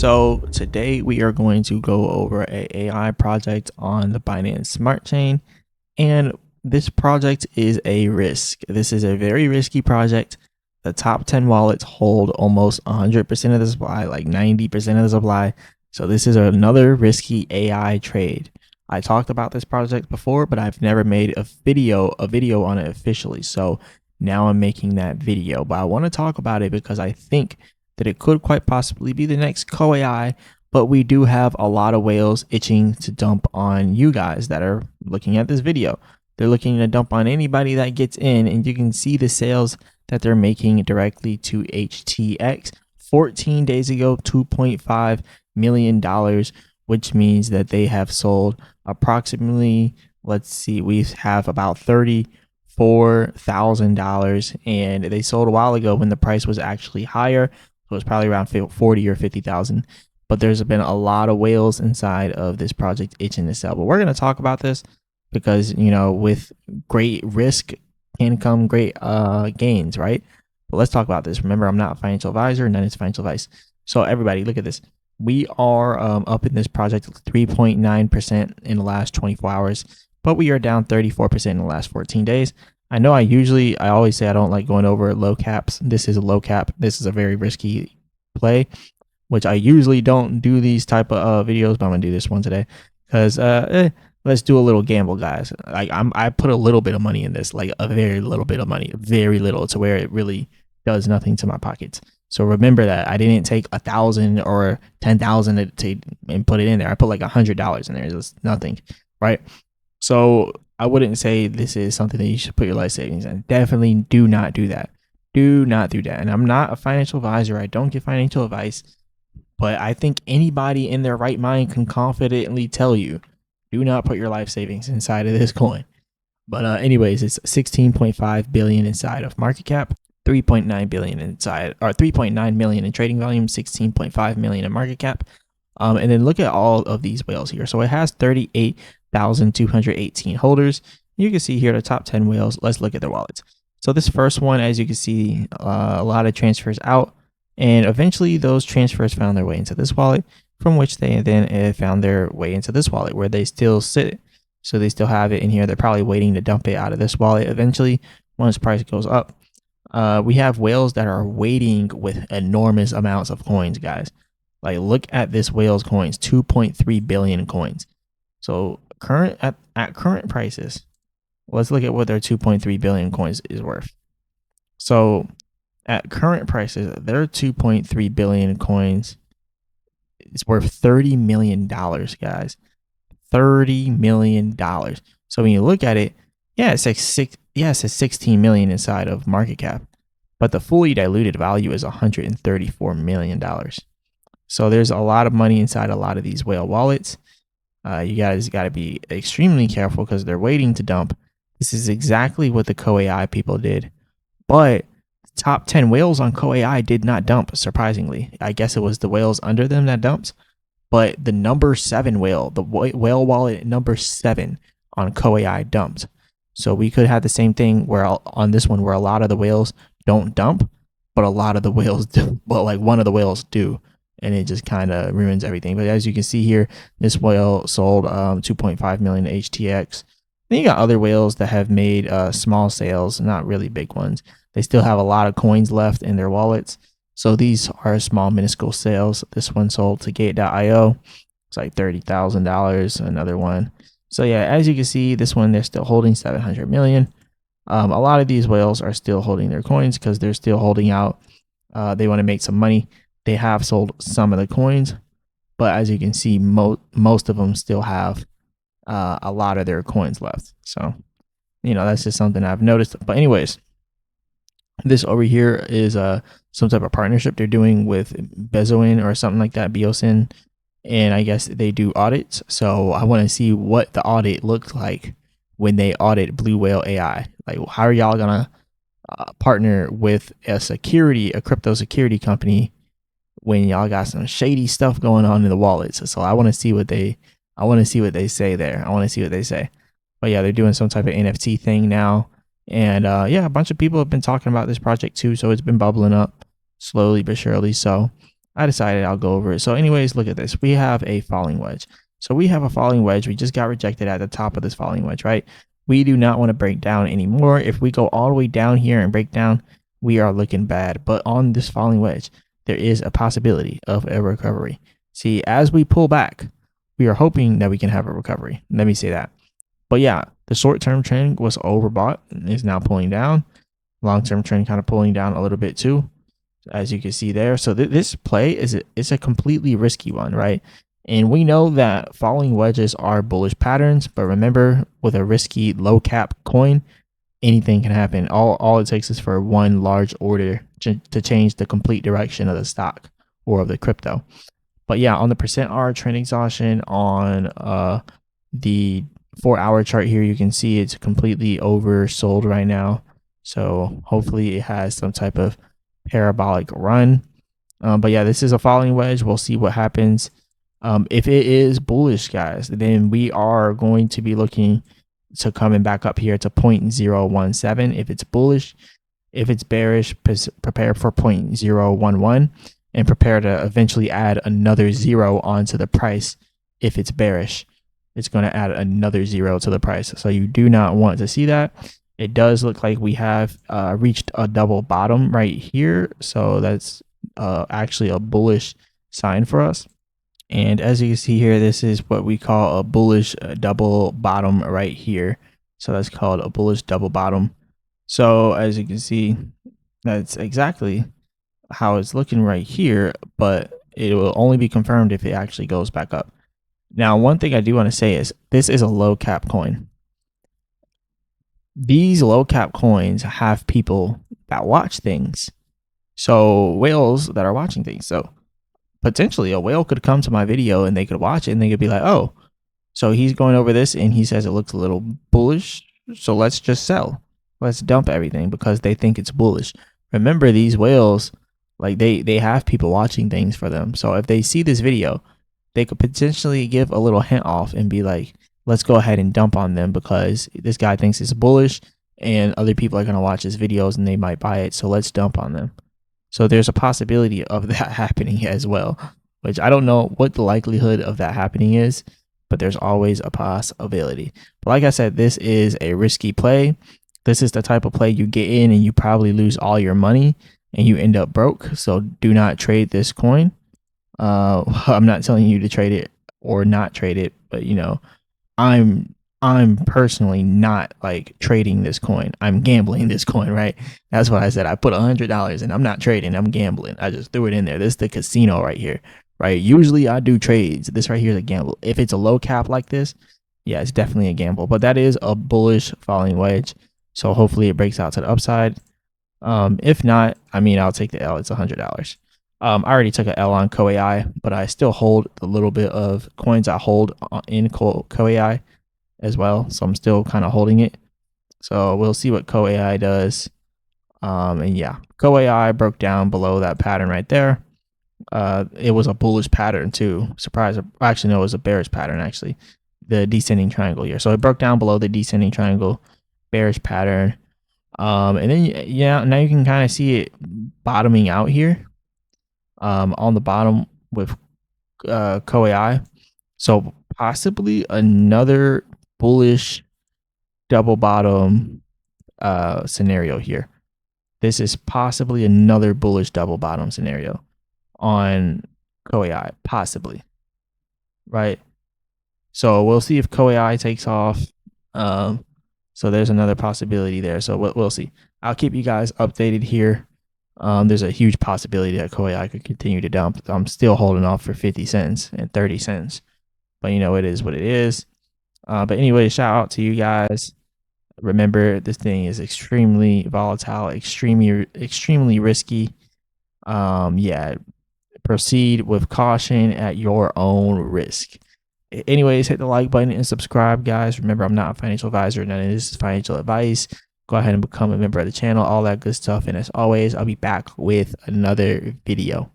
So today we are going to go over a AI project on the Binance Smart Chain, and this project is a risk. This is a very risky project. The top 10 wallets hold almost 100% of the supply, like 90% of the supply. So this is another risky AI trade. I talked about this project before, but I've never made a video on it officially. So now I'm making that video, but I want to talk about it because I think that it could quite possibly be the next COAI, but we do have a lot of whales itching to dump on you guys that are looking at this video. They're looking to dump on anybody that gets in, and you can see the sales that they're making directly to HTX. 14 days ago, $2.5 million, which means that they have sold approximately, let's see, we have about $34,000, and they sold a while ago when the price was actually higher. So it's probably around 40 or 50,000. But there's been a lot of whales inside of this project itching to sell. But we're going to talk about this because, you know, with great risk can come great gains, right? But let's talk about this. Remember, I'm not a financial advisor, none is financial advice. So everybody, look at this. We are up in this project 3.9% in the last 24 hours, but we are down 34% in the last 14 days. I know I always say I don't like going over low caps. This is a low cap. This is a very risky play, which I usually don't do these type of videos, but I'm gonna do this one today because let's do a little gamble, guys. I put a little bit of money in this, like a very little bit of money, very little, to where it really does nothing to my pockets. So remember that I didn't take 1,000 or 10,000 and put it in there. I put like $100 in there. It's nothing, right? So I wouldn't say this is something that you should put your life savings in. Definitely do not do that. Do not do that. And I'm not a financial advisor. I don't give financial advice, but I think anybody in their right mind can confidently tell you, do not put your life savings inside of this coin. But anyways, it's 16.5 billion inside of market cap, 3.9 billion inside, or 3.9 million in trading volume, 16.5 million in market cap. And then look at all of these whales here. So it has 38,218 holders. You can see here the top 10 whales. Let's look at their wallets. So this first one, as you can see, a lot of transfers out, and eventually those transfers found their way into this wallet, from which they then found their way into this wallet where they still sit. So they still have it in here. They're probably waiting to dump it out of this wallet eventually once price goes up. We have whales that are waiting with enormous amounts of coins, guys. Like, look at this whale's coins, 2.3 billion coins. So at current prices, let's look at what their 2.3 billion coins is worth. So at current prices, their 2.3 billion coins is worth $30 million, guys. $30 million. So when you look at it, yeah, it's like 16 million inside of market cap, but the fully diluted value is $134 million. So there's a lot of money inside a lot of these whale wallets. You guys got to be extremely careful because they're waiting to dump. This is exactly what the COAI people did. But the top 10 whales on COAI did not dump, surprisingly. I guess it was the whales under them that dumped. But the number 7 whale, the whale wallet number 7 on COAI dumped. So we could have the same thing where on this one where a lot of the whales don't dump, but a lot of the whales do. But like one of the whales do. And it just kind of ruins everything. But as you can see here, this whale sold 2.5 million HTX. Then you got other whales that have made small sales, not really big ones. They still have a lot of coins left in their wallets. So these are small, minuscule sales. This one sold to Gate.io. It's like $30,000. Another one. So yeah, as you can see, this one, they're still holding 700 million. A lot of these whales are still holding their coins because they're still holding out. They want to make some money. They have sold some of the coins, but as you can see, most of them still have a lot of their coins left. So, you know, that's just something I've noticed. But anyways, this over here is some type of partnership they're doing with Bezoin or something like that, Beosin, and I guess they do audits. So I want to see what the audit looks like when they audit Bluwhale AI. Like, how are y'all gonna partner with a crypto security company when y'all got some shady stuff going on in the wallets? So I want to see what they say there. I want to see what they say. But yeah, they're doing some type of NFT thing now. And yeah, a bunch of people have been talking about this project too. So it's been bubbling up slowly but surely. So I decided I'll go over it. So anyways, look at this. We have a falling wedge. So we have a falling wedge. We just got rejected at the top of this falling wedge, right? We do not want to break down anymore. If we go all the way down here and break down, we are looking bad. But on this falling wedge, there is a possibility of a recovery. See, as we pull back, we are hoping that we can have a recovery. Let me say that. But yeah, the short-term trend was overbought and is now pulling down. Long-term trend kind of pulling down a little bit too, as you can see there. So this play is a completely risky one, right? And we know that falling wedges are bullish patterns, but remember, with a risky low cap coin, anything can happen. All it takes is for one large order to change the complete direction of the stock or of the crypto. But yeah, on the percent R trend exhaustion on the 4-hour chart here, you can see it's completely oversold right now. So hopefully it has some type of parabolic run. But yeah, this is a falling wedge. We'll see what happens. If it is bullish, guys, then we are going to be looking to coming back up here to 0.017 if it's bullish. If it's bearish, prepare for 0.011 and prepare to eventually add another 0 onto the price. If it's bearish, it's going to add another 0 to the price. So you do not want to see that. It does look like we have reached a double bottom right here. So that's actually a bullish sign for us. And as you can see here, this is what we call a bullish double bottom right here. So that's called a bullish double bottom. So as you can see, that's exactly how it's looking right here, but it will only be confirmed if it actually goes back up. Now, one thing I do want to say is this is a low cap coin. These low cap coins have people that watch things. So whales that are watching things. So potentially a whale could come to my video and they could watch it and they could be like, oh, so he's going over this and he says it looks a little bullish. So let's just sell. Let's dump everything because they think it's bullish. Remember, these whales, like they have people watching things for them. So if they see this video, they could potentially give a little hint off and be like, let's go ahead and dump on them because this guy thinks it's bullish and other people are going to watch his videos and they might buy it. So let's dump on them. So there's a possibility of that happening as well, which I don't know what the likelihood of that happening is, but there's always a possibility. But like I said, this is a risky play. This is the type of play you get in and you probably lose all your money and you end up broke. So do not trade this coin. I'm not telling you to trade it or not trade it, but you know, I'm personally not like trading this coin. I'm gambling this coin, right? That's what I said. I put $100 and I'm not trading. I'm gambling. I just threw it in there. This is the casino right here, right? Usually I do trades. This right here is a gamble. If it's a low cap like this, yeah, it's definitely a gamble. But that is a bullish falling wedge. So hopefully it breaks out to the upside. If not, I mean, I'll take the L. It's $100. I already took an L on COAI, but I still hold the little bit of coins I hold in COAI as well. So I'm still kind of holding it. So we'll see what COAI does. And yeah, COAI broke down below that pattern right there. It was a bullish pattern too. Surprise. Actually, no, it was a bearish pattern actually. The descending triangle here. So it broke down below the descending triangle, bearish pattern. And then, yeah, now you can kind of see it bottoming out here. On the bottom with COAI. So possibly another bullish double bottom scenario here. This is possibly another bullish double bottom scenario on COAI, possibly, right? So we'll see if COAI takes off. So there's another possibility there. So we'll see. I'll keep you guys updated here. There's a huge possibility that COAI could continue to dump. I'm still holding off for 50 cents and 30 cents. But, you know, it is what it is. But anyway, shout out to you guys. Remember, this thing is extremely volatile, extremely risky. Yeah, proceed with caution at your own risk. Anyways, hit the like button and subscribe, guys. Remember, I'm not a financial advisor. None of this is financial advice. Go ahead and become a member of the channel, all that good stuff. And as always, I'll be back with another video.